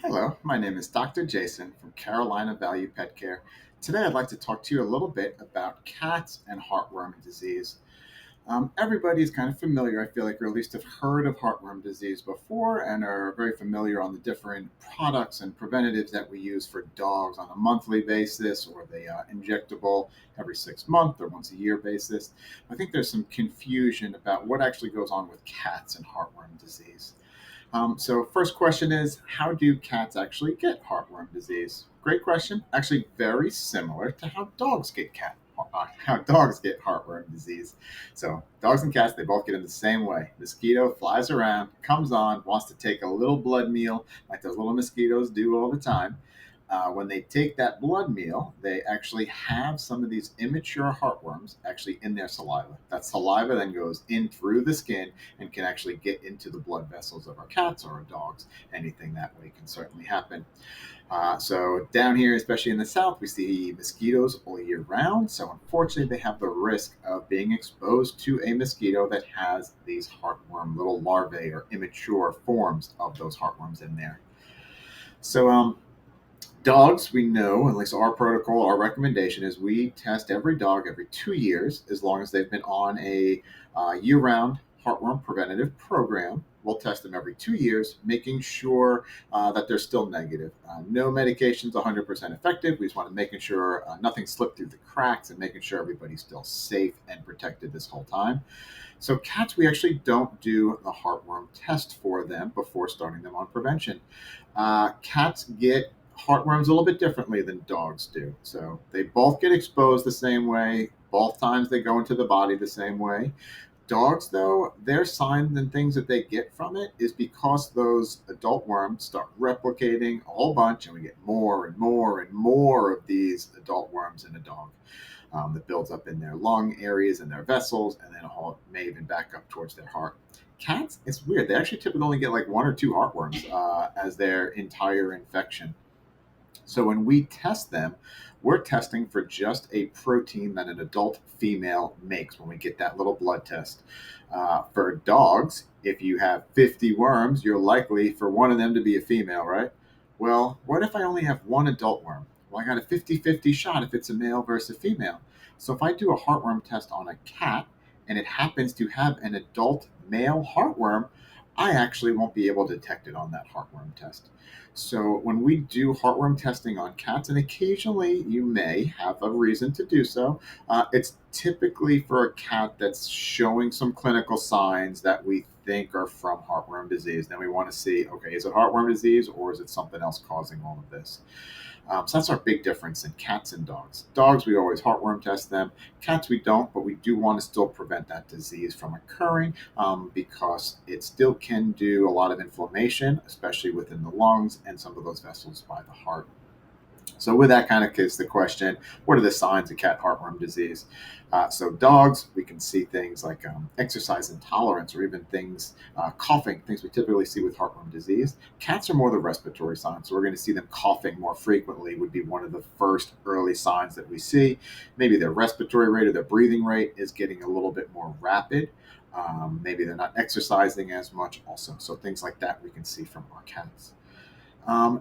Hello, my name is Dr. Jason from Carolina Value Pet Care. Today I'd like to talk to you a little bit about cats and heartworm disease. Everybody's kind of familiar, I feel like, or at least have heard of heartworm disease before and are very familiar on the different products and preventatives that we use for dogs on a monthly basis or the injectable every 6 month or once a year basis. I think there's some confusion about what actually goes on with cats and heartworm disease. So, first question is, how do cats actually get heartworm disease? Great question. Actually, very similar to how dogs get heartworm disease. So, dogs and cats, they both get it the same way. Mosquito flies around, comes on, wants to take a little blood meal, like those little mosquitoes do all the time. When they take that blood meal, they actually have some of these immature heartworms actually in their saliva. That saliva then goes in through the skin and can actually get into the blood vessels of our cats or our dogs. Anything that way can certainly happen. So down here, especially in the south, we see mosquitoes all year round. So unfortunately, they have the risk of being exposed to a mosquito that has these heartworm little larvae or immature forms of those heartworms in there. So dogs, we know, at least our protocol, our recommendation is we test every dog every 2 years as long as they've been on a year round heartworm preventative program. We'll test them every 2 years, making sure that they're still negative. No medication's 100% effective. We just want to making sure nothing slipped through the cracks and making sure everybody's still safe and protected this whole time. So cats, we actually don't do the heartworm test for them before starting them on prevention. Cats get heartworms a little bit differently than dogs do. So they both get exposed the same way. Both times they go into the body the same way. Dogs, though, their signs and things that they get from it is because those adult worms start replicating a whole bunch, and we get more and more and more of these adult worms in a dog that builds up in their lung areas and their vessels, and then may even back up towards their heart. Cats, it's weird. They actually typically only get like one or two heartworms as their entire infection. So when we test them, we're testing for just a protein that an adult female makes when we get that little blood test. For dogs, if you have 50 worms, you're likely for one of them to be a female, right? Well, what if I only have one adult worm? Well, I got a 50-50 shot if it's a male versus a female. So if I do a heartworm test on a cat and it happens to have an adult male heartworm, I actually won't be able to detect it on that heartworm test. So when we do heartworm testing on cats, and occasionally you may have a reason to do so, it's typically for a cat that's showing some clinical signs that we think are from heartworm disease. Then we want to see, okay, is it heartworm disease or is it something else causing all of this? So that's our big difference in cats and dogs. Dogs, we always heartworm test them. Cats, we don't, but we do want to still prevent that disease from occurring because it still can do a lot of inflammation, especially within the lungs and some of those vessels by the heart. So, with that kind of is the question, what are the signs of cat heartworm disease? So, dogs, we can see things like exercise intolerance or even things, coughing, things we typically see with heartworm disease. Cats are more the respiratory signs. So, we're going to see them coughing more frequently, would be one of the first early signs that we see. Maybe their respiratory rate or their breathing rate is getting a little bit more rapid. Maybe they're not exercising as much, also. So, things like that we can see from our cats.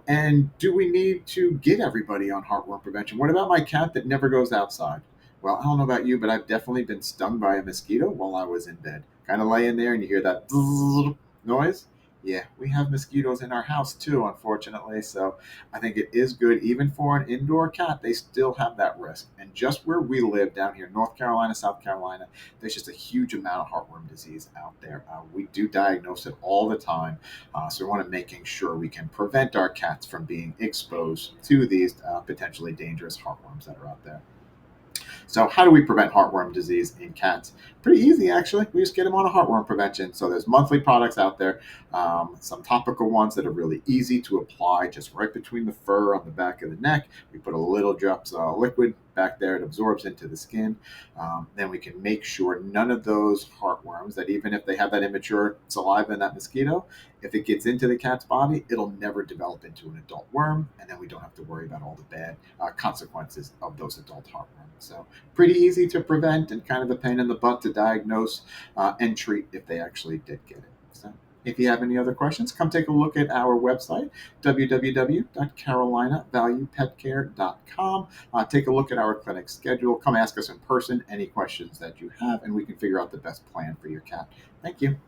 And do we need to get everybody on heartworm prevention? What about my cat that never goes outside? Well, I don't know about you, but I've definitely been stung by a mosquito while I was in bed. Kind of lay in there and you hear that bzzz noise. Yeah, we have mosquitoes in our house too, unfortunately. So I think it is good, even for an indoor cat, they still have that risk. And just where we live down here, North Carolina, South Carolina, there's just a huge amount of heartworm disease out there. We do diagnose it all the time. So we want to making sure we can prevent our cats from being exposed to these potentially dangerous heartworms that are out there. So, how do we prevent heartworm disease in cats? Pretty easy, actually. We just get them on a heartworm prevention. So, there's monthly products out there, some topical ones that are really easy to apply just right between the fur on the back of the neck. We put a little drops of liquid back there, it absorbs into the skin. Then we can make sure none of those heartworms, that even if they have that immature saliva in that mosquito, if it gets into the cat's body, it'll never develop into an adult worm, and then we don't have to worry about all the bad consequences of those adult heartworms. So, pretty easy to prevent and kind of a pain in the butt to diagnose and treat if they actually did get it. So, If you have any other questions, come take a look at our website, www.carolinavaluepetcare.com. Take a look at our clinic schedule. Come ask us in person any questions that you have, and we can figure out the best plan for your cat. Thank you.